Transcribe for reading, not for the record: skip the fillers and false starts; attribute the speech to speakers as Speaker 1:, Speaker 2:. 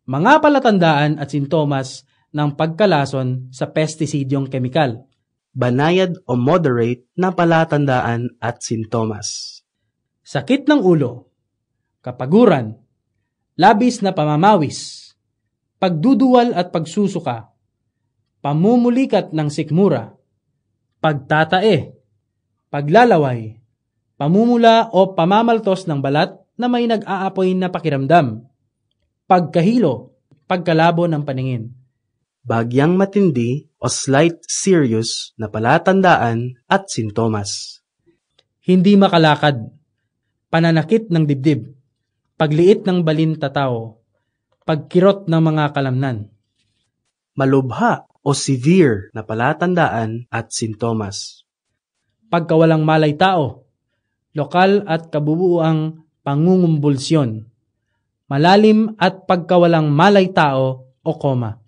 Speaker 1: Mga palatandaan at sintomas ng pagkalason sa pestisidyong kemikal.
Speaker 2: Banayad o moderate na palatandaan at sintomas.
Speaker 1: Sakit ng ulo, kapaguran, labis na pamamawis, pagduduwal at pagsusuka, pamumulikat ng sikmura, pagtatae, paglalaway, pamumula o pamamaltos ng balat na may nag-aapoy na pakiramdam, pagkahilo, pagkalabo ng paningin.
Speaker 2: Bagyang matindi o slight serious na palatandaan at sintomas.
Speaker 1: Hindi makalakad, pananakit ng dibdib, pagliit ng balin-tatao, pagkirot ng mga kalamnan.
Speaker 2: Malubha o severe na palatandaan at sintomas.
Speaker 1: Pagkawalang malay tao, lokal at kabubuang pangungumbulsyon, malalim at pagkawalang malay tao o koma.